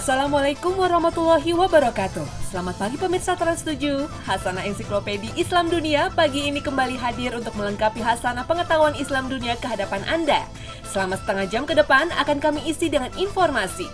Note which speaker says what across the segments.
Speaker 1: Assalamualaikum warahmatullahi wabarakatuh. Selamat pagi pemirsa Trans7. Hasanah Ensiklopedi Islam Dunia pagi ini kembali hadir untuk melengkapi hasanah pengetahuan Islam dunia ke hadapan Anda. Selama setengah jam ke depan akan kami isi dengan informasi.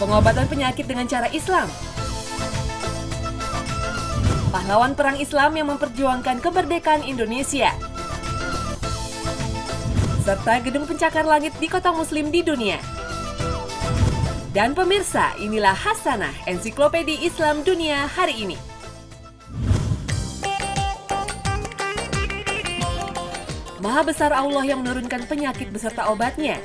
Speaker 1: Pengobatan penyakit dengan cara Islam. Pahlawan perang Islam yang memperjuangkan kemerdekaan Indonesia. Serta gedung pencakar langit di kota muslim di dunia. Dan pemirsa, inilah Hasanah Ensiklopedi Islam Dunia hari ini. Maha besar Allah yang menurunkan penyakit beserta obatnya.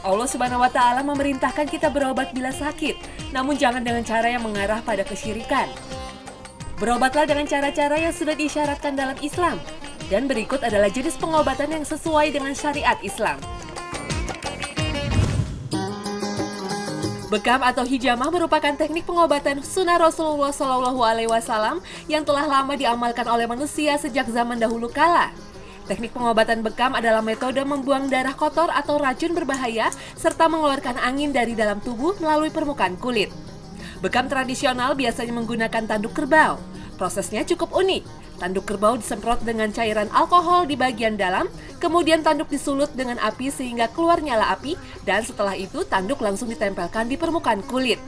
Speaker 1: Allah Subhanahu wa Ta'ala memerintahkan kita berobat bila sakit, namun jangan dengan cara yang mengarah pada kesyirikan. Berobatlah dengan cara-cara yang sudah diisyaratkan dalam Islam. Dan berikut adalah jenis pengobatan yang sesuai dengan syariat Islam. Bekam atau hijamah merupakan teknik pengobatan sunnah Rasulullah SAW yang telah lama diamalkan oleh manusia sejak zaman dahulu kala. Teknik pengobatan bekam adalah metode membuang darah kotor atau racun berbahaya serta mengeluarkan angin dari dalam tubuh melalui permukaan kulit. Bekam tradisional biasanya menggunakan tanduk kerbau. Prosesnya cukup unik. Tanduk kerbau disemprot dengan cairan alkohol di bagian dalam, kemudian tanduk disulut dengan api sehingga keluar nyala api, dan setelah itu tanduk langsung ditempelkan di permukaan kulit.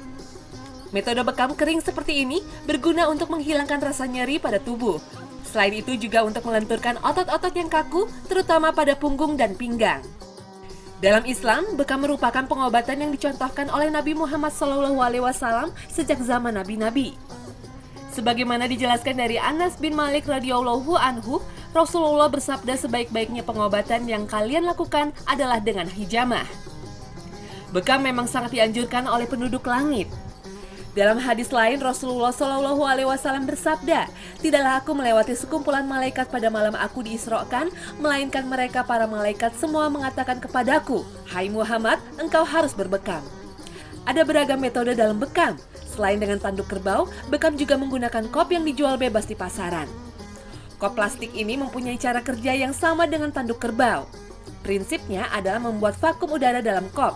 Speaker 1: Metode bekam kering seperti ini berguna untuk menghilangkan rasa nyeri pada tubuh. Selain itu juga untuk melenturkan otot-otot yang kaku, terutama pada punggung dan pinggang. Dalam Islam, bekam merupakan pengobatan yang dicontohkan oleh Nabi Muhammad SAW sejak zaman nabi-nabi. Sebagaimana dijelaskan dari Anas bin Malik radhiyallahu anhu, Rasulullah bersabda sebaik-baiknya pengobatan yang kalian lakukan adalah dengan hijamah. Bekam memang sangat dianjurkan oleh penduduk langit. Dalam hadis lain, Rasulullah SAW bersabda, "Tidaklah aku melewati sekumpulan malaikat pada malam aku diisrokan, melainkan mereka para malaikat semua mengatakan kepadaku, 'Hai Muhammad, engkau harus berbekam.'" Ada beragam metode dalam bekam. Selain dengan tanduk kerbau, bekam juga menggunakan kop yang dijual bebas di pasaran. Kop plastik ini mempunyai cara kerja yang sama dengan tanduk kerbau. Prinsipnya adalah membuat vakum udara dalam kop.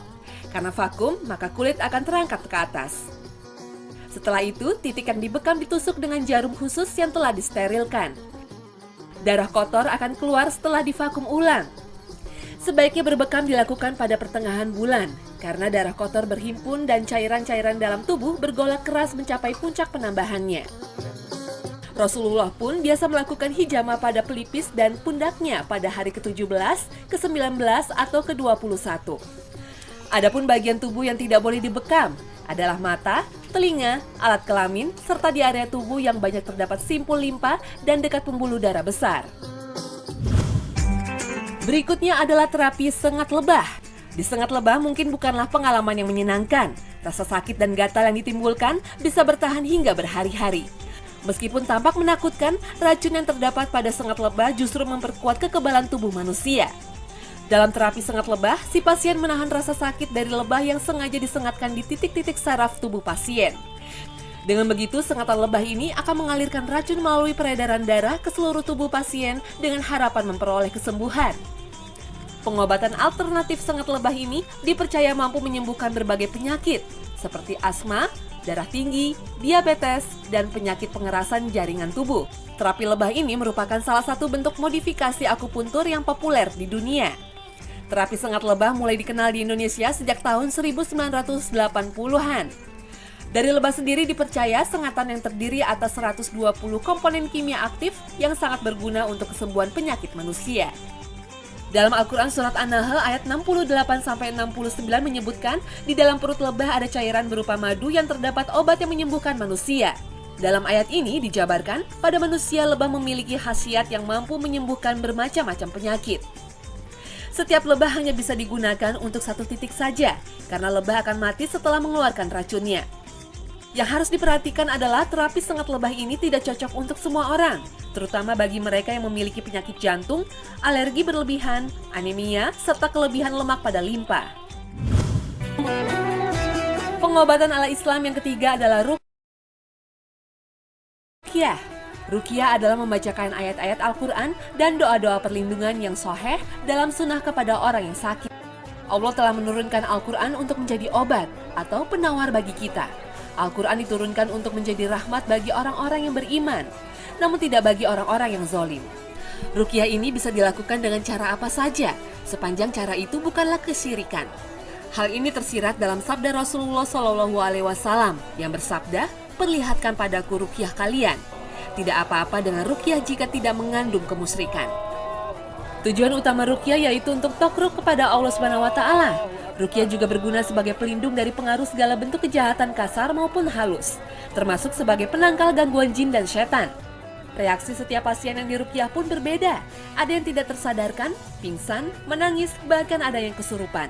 Speaker 1: Karena vakum, maka kulit akan terangkat ke atas. Setelah itu, titik yang dibekam ditusuk dengan jarum khusus yang telah disterilkan. Darah kotor akan keluar setelah divakum ulang. Sebaiknya berbekam dilakukan pada pertengahan bulan, karena darah kotor berhimpun dan cairan-cairan dalam tubuh bergolak keras mencapai puncak penambahannya. Rasulullah pun biasa melakukan hijamah pada pelipis dan pundaknya pada hari ke-17, ke-19, atau ke-21. Adapun bagian tubuh yang tidak boleh dibekam adalah mata, telinga, alat kelamin, serta di area tubuh yang banyak terdapat simpul limpa dan dekat pembuluh darah besar. Berikutnya adalah terapi sengat lebah. Di sengat lebah mungkin bukanlah pengalaman yang menyenangkan. Rasa sakit dan gatal yang ditimbulkan bisa bertahan hingga berhari-hari. Meskipun tampak menakutkan, racun yang terdapat pada sengat lebah justru memperkuat kekebalan tubuh manusia. Dalam terapi sengat lebah, si pasien menahan rasa sakit dari lebah yang sengaja disengatkan di titik-titik saraf tubuh pasien. Dengan begitu, sengatan lebah ini akan mengalirkan racun melalui peredaran darah ke seluruh tubuh pasien dengan harapan memperoleh kesembuhan. Pengobatan alternatif sengat lebah ini dipercaya mampu menyembuhkan berbagai penyakit seperti asma, darah tinggi, diabetes, dan penyakit pengerasan jaringan tubuh. Terapi lebah ini merupakan salah satu bentuk modifikasi akupuntur yang populer di dunia. Terapi sengat lebah mulai dikenal di Indonesia sejak tahun 1980-an. Dari lebah sendiri dipercaya sengatan yang terdiri atas 120 komponen kimia aktif yang sangat berguna untuk kesembuhan penyakit manusia. Dalam Al-Quran Surat An-Nahl ayat 68-69 menyebutkan di dalam perut lebah ada cairan berupa madu yang terdapat obat yang menyembuhkan manusia. Dalam ayat ini dijabarkan pada manusia lebah memiliki khasiat yang mampu menyembuhkan bermacam-macam penyakit. Setiap lebah hanya bisa digunakan untuk satu titik saja karena lebah akan mati setelah mengeluarkan racunnya. Yang harus diperhatikan adalah terapi sengat lebah ini tidak cocok untuk semua orang, terutama bagi mereka yang memiliki penyakit jantung, alergi berlebihan, anemia, serta kelebihan lemak pada limpa. Pengobatan ala Islam yang ketiga adalah ruqyah. Ruqyah adalah membacakan ayat-ayat Al-Quran dan doa-doa perlindungan yang sahih dalam sunnah kepada orang yang sakit. Allah telah menurunkan Al-Quran untuk menjadi obat atau penawar bagi kita. Al-Quran diturunkan untuk menjadi rahmat bagi orang-orang yang beriman, namun tidak bagi orang-orang yang zalim. Ruqyah ini bisa dilakukan dengan cara apa saja, sepanjang cara itu bukanlah kesyirikan. Hal ini tersirat dalam sabda Rasulullah SAW yang bersabda, "Perlihatkan padaku ruqyah kalian. Tidak apa-apa dengan ruqyah jika tidak mengandung kemusyrikan." Tujuan utama ruqyah yaitu untuk takarrub kepada Allah SWT. Ruqyah juga berguna sebagai pelindung dari pengaruh segala bentuk kejahatan kasar maupun halus, termasuk sebagai penangkal gangguan jin dan setan. Reaksi setiap pasien yang diruqyah pun berbeda. Ada yang tidak tersadarkan, pingsan, menangis, bahkan ada yang kesurupan.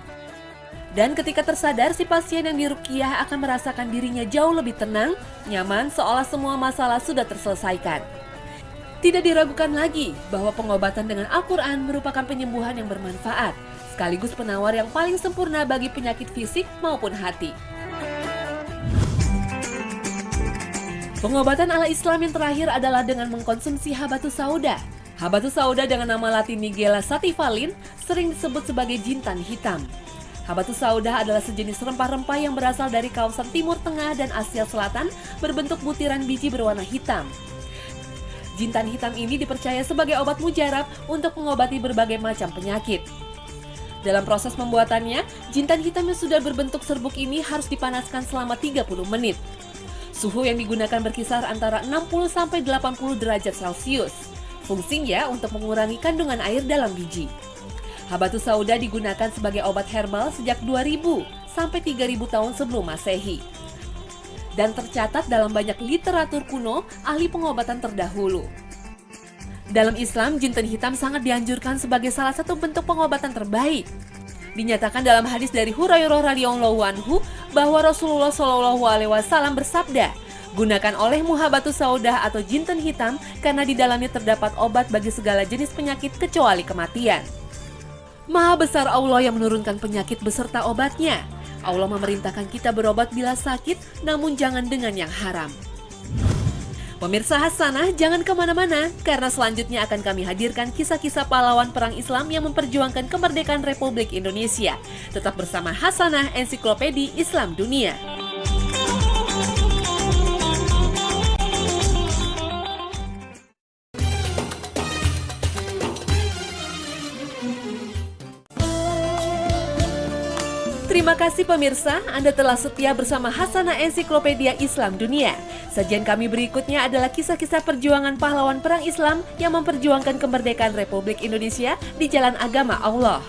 Speaker 1: Dan ketika tersadar, si pasien yang diruqyah akan merasakan dirinya jauh lebih tenang, nyaman, seolah semua masalah sudah terselesaikan. Tidak diragukan lagi bahwa pengobatan dengan Al-Quran merupakan penyembuhan yang bermanfaat, sekaligus penawar yang paling sempurna bagi penyakit fisik maupun hati. Pengobatan ala Islam yang terakhir adalah dengan mengkonsumsi habatus sauda. Habatus sauda dengan nama latin Nigella sativallin sering disebut sebagai jintan hitam. Habatus sauda adalah sejenis rempah-rempah yang berasal dari kawasan Timur Tengah dan Asia Selatan, berbentuk butiran biji berwarna hitam. Jintan hitam ini dipercaya sebagai obat mujarab untuk mengobati berbagai macam penyakit. Dalam proses pembuatannya, jintan hitam yang sudah berbentuk serbuk ini harus dipanaskan selama 30 menit. Suhu yang digunakan berkisar antara 60-80 derajat Celcius. Fungsinya untuk mengurangi kandungan air dalam biji. Habatus sauda digunakan sebagai obat herbal sejak 2000 sampai 3000 tahun sebelum Masehi. Dan tercatat dalam banyak literatur kuno ahli pengobatan terdahulu. Dalam Islam, jintan hitam sangat dianjurkan sebagai salah satu bentuk pengobatan terbaik. Dinyatakan dalam hadis dari Hurairah radhiyallahu anhu bahwa Rasulullah SAW bersabda, "Gunakan olehmu habatus sauda atau jintan hitam karena di dalamnya terdapat obat bagi segala jenis penyakit kecuali kematian." Maha besar Allah yang menurunkan penyakit beserta obatnya. Allah memerintahkan kita berobat bila sakit, namun jangan dengan yang haram. Pemirsa Hasanah, jangan kemana-mana, karena selanjutnya akan kami hadirkan kisah-kisah pahlawan perang Islam yang memperjuangkan kemerdekaan Republik Indonesia. Tetap bersama Hasanah, Ensiklopedia Islam Dunia. Terima kasih pemirsa, Anda telah setia bersama Hasanah Ensiklopedia Islam Dunia. Sajian kami berikutnya adalah kisah-kisah perjuangan pahlawan perang Islam yang memperjuangkan kemerdekaan Republik Indonesia di jalan agama Allah.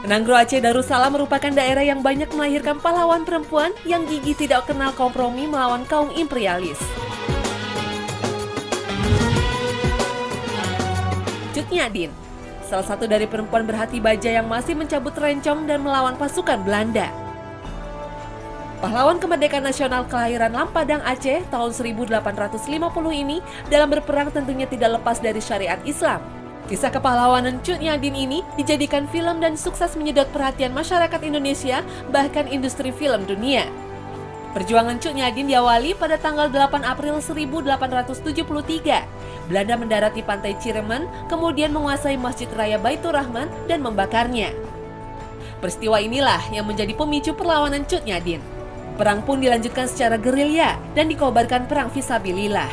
Speaker 1: Nanggro Aceh Darussalam merupakan daerah yang banyak melahirkan pahlawan perempuan yang gigih tidak kenal kompromi melawan kaum imperialis. Cut Nyak Dien, salah satu dari perempuan berhati baja yang masih mencabut rencong dan melawan pasukan Belanda. Pahlawan kemerdekaan nasional kelahiran Lampadang Aceh tahun 1850 ini dalam berperang tentunya tidak lepas dari syariat Islam. Kisah kepahlawanan Cut Nyak Dien ini dijadikan film dan sukses menyedot perhatian masyarakat Indonesia, bahkan industri film dunia. Perjuangan Cut Nyak Dien diawali pada tanggal 8 April 1873. Belanda mendarat di pantai Cireman, kemudian menguasai Masjid Raya Baitur Rahman dan membakarnya. Peristiwa inilah yang menjadi pemicu perlawanan Cut Nyak Dien. Perang pun dilanjutkan secara gerilya dan dikobarkan perang Fisabilillah.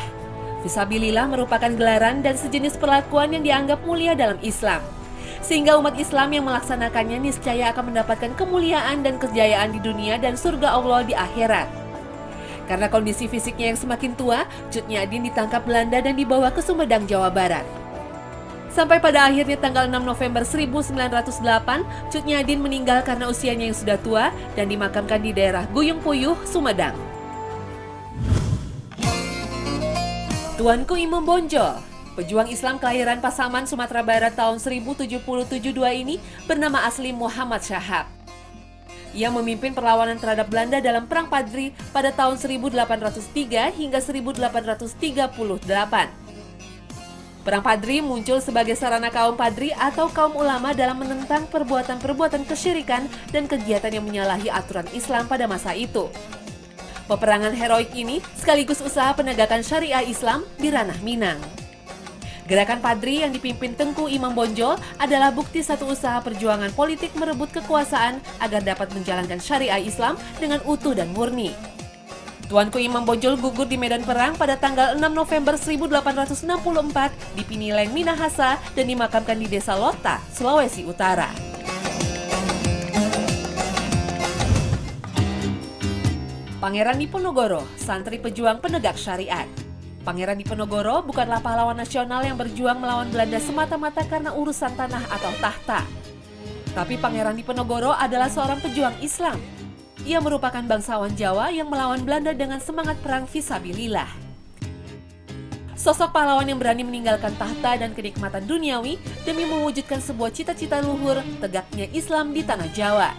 Speaker 1: Fisabilillah merupakan gelaran dan sejenis perlakuan yang dianggap mulia dalam Islam. Sehingga umat Islam yang melaksanakannya niscaya akan mendapatkan kemuliaan dan kejayaan di dunia dan surga Allah di akhirat. Karena kondisi fisiknya yang semakin tua, Cut Nyak Dien ditangkap Belanda dan dibawa ke Sumedang, Jawa Barat. Sampai pada akhirnya tanggal 6 November 1908, Cut Nyak Dien meninggal karena usianya yang sudah tua dan dimakamkan di daerah Guyung Puyuh, Sumedang. Tuanku Imam Bonjol, pejuang Islam kelahiran Pasaman, Sumatera Barat tahun 1772 ini bernama asli Muhammad Syahab. Ia memimpin perlawanan terhadap Belanda dalam Perang Padri pada tahun 1803 hingga 1838. Perang Padri muncul sebagai sarana kaum Padri atau kaum ulama dalam menentang perbuatan-perbuatan kesyirikan dan kegiatan yang menyalahi aturan Islam pada masa itu. Peperangan heroik ini sekaligus usaha penegakan syariah Islam di ranah Minang. Gerakan Padri yang dipimpin Tengku Imam Bonjol adalah bukti satu usaha perjuangan politik merebut kekuasaan agar dapat menjalankan syariah Islam dengan utuh dan murni. Tuanku Imam Bonjol gugur di medan perang pada tanggal 6 November 1864 di Pinileng, Minahasa dan dimakamkan di Desa Lota, Sulawesi Utara. Pangeran Diponegoro, santri pejuang penegak syariat. Pangeran Diponegoro bukanlah pahlawan nasional yang berjuang melawan Belanda semata-mata karena urusan tanah atau tahta. Tapi Pangeran Diponegoro adalah seorang pejuang Islam. Ia merupakan bangsawan Jawa yang melawan Belanda dengan semangat perang fisabilillah. Sosok pahlawan yang berani meninggalkan tahta dan kenikmatan duniawi demi mewujudkan sebuah cita-cita luhur tegaknya Islam di tanah Jawa.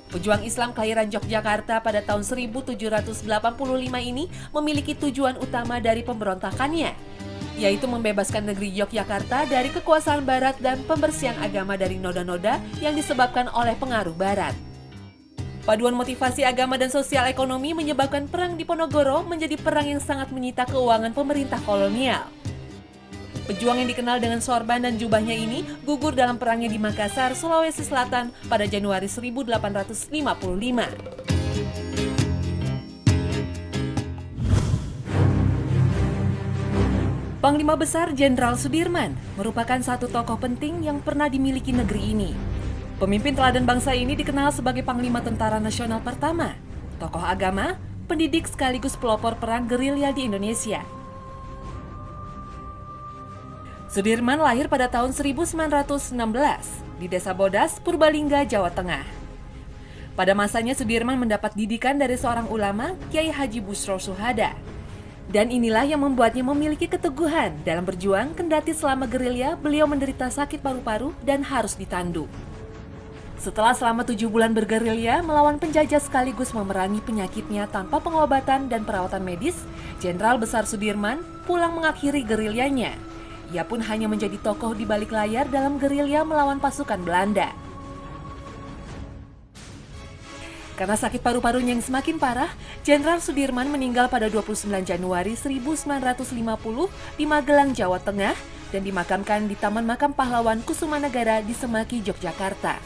Speaker 1: Pejuang Islam kelahiran Yogyakarta pada tahun 1785 ini memiliki tujuan utama dari pemberontakannya, yaitu membebaskan negeri Yogyakarta dari kekuasaan Barat dan pembersihan agama dari noda-noda yang disebabkan oleh pengaruh Barat. Paduan motivasi agama dan sosial ekonomi menyebabkan Perang Diponegoro menjadi perang yang sangat menyita keuangan pemerintah kolonial. Pejuang yang dikenal dengan sorban dan jubahnya ini gugur dalam perangnya di Makassar, Sulawesi Selatan pada Januari 1855. Panglima Besar Jenderal Sudirman merupakan satu tokoh penting yang pernah dimiliki negeri ini. Pemimpin teladan bangsa ini dikenal sebagai Panglima Tentara Nasional pertama, tokoh agama, pendidik sekaligus pelopor perang gerilya di Indonesia. Sudirman lahir pada tahun 1916 di Desa Bodas, Purbalingga, Jawa Tengah. Pada masanya Sudirman mendapat didikan dari seorang ulama, Kiai Haji Busro Suhada. Dan inilah yang membuatnya memiliki keteguhan dalam berjuang kendati selama gerilya beliau menderita sakit paru-paru dan harus ditandu. Setelah selama 7 bulan bergerilya melawan penjajah sekaligus memerangi penyakitnya tanpa pengobatan dan perawatan medis, Jenderal Besar Sudirman pulang mengakhiri gerilyanya. Ia pun hanya menjadi tokoh di balik layar dalam gerilya melawan pasukan Belanda. Karena sakit paru-parunya yang semakin parah, Jenderal Sudirman meninggal pada 29 Januari 1950 di Magelang, Jawa Tengah dan dimakamkan di Taman Makam Pahlawan Kusumanegara di Semaki, Yogyakarta.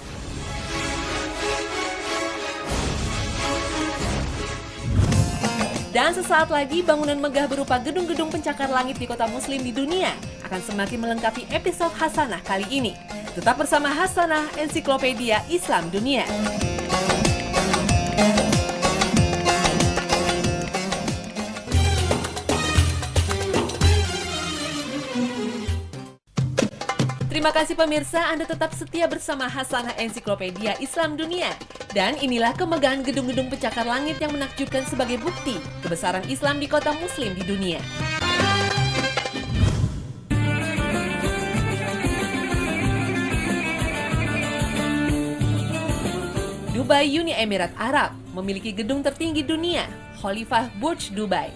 Speaker 1: Dan sesaat lagi bangunan megah berupa gedung-gedung pencakar langit di kota muslim di dunia akan semakin melengkapi episode Hasanah kali ini. Tetap bersama Hasanah, Ensiklopedia Islam Dunia. Terima kasih pemirsa, Anda tetap setia bersama Hasanah Ensiklopedia Islam Dunia. Dan inilah kemegahan gedung-gedung pencakar langit yang menakjubkan sebagai bukti kebesaran Islam di kota muslim di dunia. Dubai Uni Emirat Arab memiliki gedung tertinggi dunia, Khalifah Burj Dubai.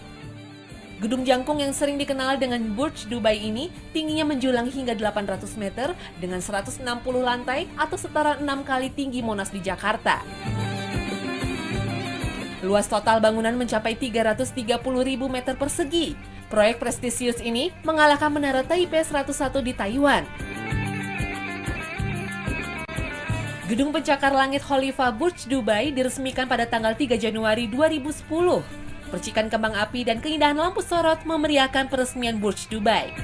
Speaker 1: Gedung jangkung yang sering dikenal dengan Burj Dubai ini tingginya menjulang hingga 800 meter dengan 160 lantai atau setara 6 kali tinggi Monas di Jakarta. Luas total bangunan mencapai 330.000 meter persegi. Proyek prestisius ini mengalahkan Menara Taipei 101 di Taiwan. Gedung pencakar langit Khalifah Burj Dubai diresmikan pada tanggal 3 Januari 2010. Percikan kembang api dan keindahan lampu sorot memeriahkan peresmian Burj Dubai.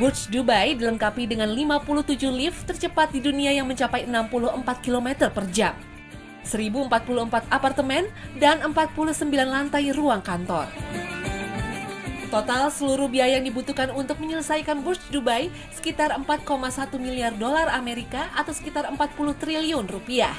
Speaker 1: Burj Dubai dilengkapi dengan 57 lift tercepat di dunia yang mencapai 64 km per jam, 1044 apartemen, dan 49 lantai ruang kantor. Total seluruh biaya yang dibutuhkan untuk menyelesaikan Burj Dubai sekitar 4,1 miliar dolar Amerika atau sekitar 40 triliun rupiah.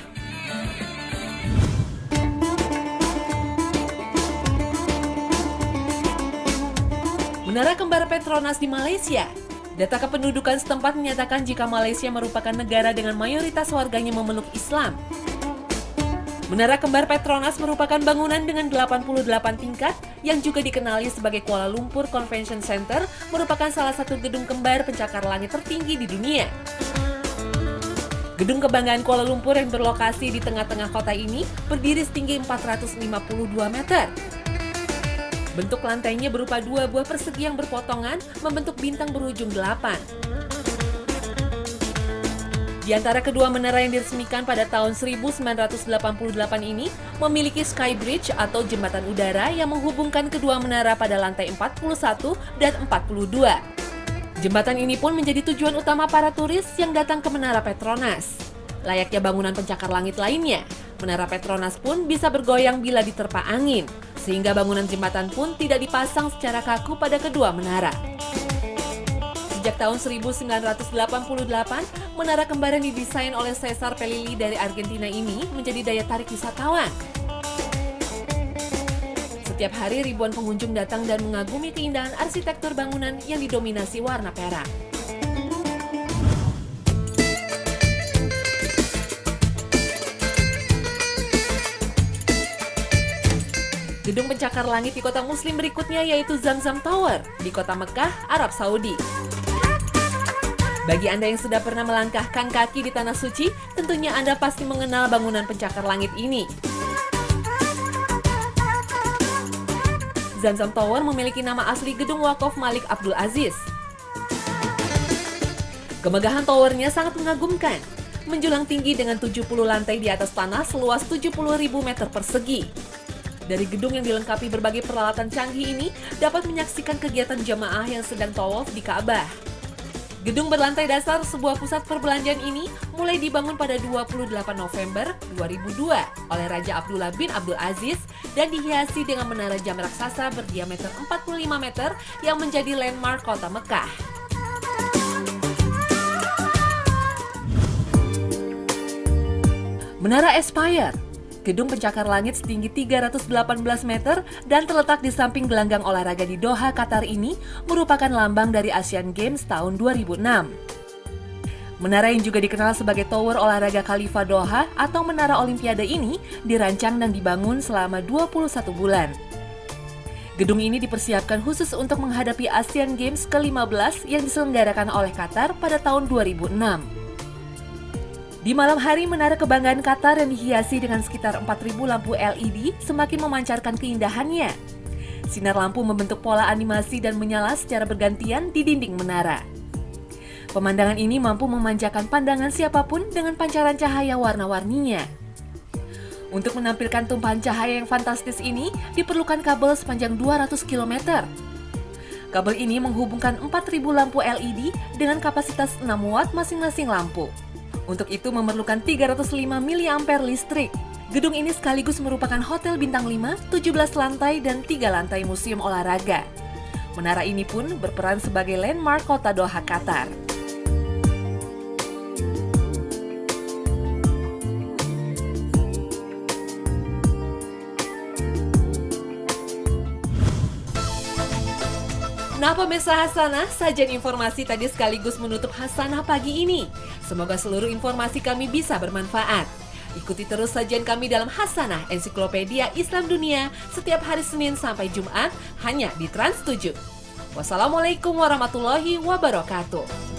Speaker 1: Menara kembar Petronas di Malaysia. Data kependudukan setempat menyatakan jika Malaysia merupakan negara dengan mayoritas warganya memeluk Islam. Menara kembar Petronas merupakan bangunan dengan 88 tingkat yang juga dikenali sebagai Kuala Lumpur Convention Center, merupakan salah satu gedung kembar pencakar langit tertinggi di dunia. Gedung kebanggaan Kuala Lumpur yang berlokasi di tengah-tengah kota ini berdiri setinggi 452 meter. Bentuk lantainya berupa dua buah persegi yang berpotongan membentuk bintang berujung 8. Di antara kedua menara yang diresmikan pada tahun 1988 ini memiliki Sky Bridge atau jembatan udara yang menghubungkan kedua menara pada lantai 41 dan 42. Jembatan ini pun menjadi tujuan utama para turis yang datang ke Menara Petronas. Layaknya bangunan pencakar langit lainnya, Menara Petronas pun bisa bergoyang bila diterpa angin, sehingga bangunan jembatan pun tidak dipasang secara kaku pada kedua menara. Sejak tahun 1988, menara kembar yang didesain oleh Cesar Pelilli dari Argentina ini menjadi daya tarik wisatawan. Setiap hari ribuan pengunjung datang dan mengagumi keindahan arsitektur bangunan yang didominasi warna perak. Gedung pencakar langit di kota muslim berikutnya yaitu Zamzam Tower di kota Mekah, Arab Saudi. Bagi Anda yang sudah pernah melangkahkan kaki di Tanah Suci, tentunya Anda pasti mengenal bangunan pencakar langit ini. Zamzam Tower memiliki nama asli Gedung Wakaf Malik Abdul Aziz. Kemegahan towernya sangat mengagumkan, menjulang tinggi dengan 70 lantai di atas tanah seluas 70.000 meter persegi. Dari gedung yang dilengkapi berbagai peralatan canggih ini dapat menyaksikan kegiatan jamaah yang sedang tawaf di Ka'bah. Gedung berlantai dasar sebuah pusat perbelanjaan ini mulai dibangun pada 28 November 2002 oleh Raja Abdullah bin Abdul Aziz dan dihiasi dengan menara jam raksasa berdiameter 45 meter yang menjadi landmark kota Mekah. Menara Aspire, gedung pencakar langit setinggi 318 meter dan terletak di samping gelanggang olahraga di Doha, Qatar ini merupakan lambang dari Asian Games tahun 2006. Menara yang juga dikenal sebagai Tower Olahraga Khalifa Doha atau Menara Olimpiade ini dirancang dan dibangun selama 21 bulan. Gedung ini dipersiapkan khusus untuk menghadapi Asian Games ke-15 yang diselenggarakan oleh Qatar pada tahun 2006. Di malam hari, Menara Kebanggaan Qatar yang dihiasi dengan sekitar 4.000 lampu LED semakin memancarkan keindahannya. Sinar lampu membentuk pola animasi dan menyala secara bergantian di dinding menara. Pemandangan ini mampu memanjakan pandangan siapapun dengan pancaran cahaya warna-warninya. Untuk menampilkan tumpahan cahaya yang fantastis ini, diperlukan kabel sepanjang 200 km. Kabel ini menghubungkan 4.000 lampu LED dengan kapasitas 6 watt masing-masing lampu. Untuk itu memerlukan 305 mAh listrik. Gedung ini sekaligus merupakan hotel bintang 5, 17 lantai dan 3 lantai museum olahraga. Menara ini pun berperan sebagai landmark kota Doha, Qatar. Nah pemirsa Hasanah, sajian informasi tadi sekaligus menutup Hasanah pagi ini. Semoga seluruh informasi kami bisa bermanfaat. Ikuti terus sajian kami dalam Hasanah Ensiklopedia Islam Dunia setiap hari Senin sampai Jumat hanya di Trans 7. Wassalamualaikum warahmatullahi wabarakatuh.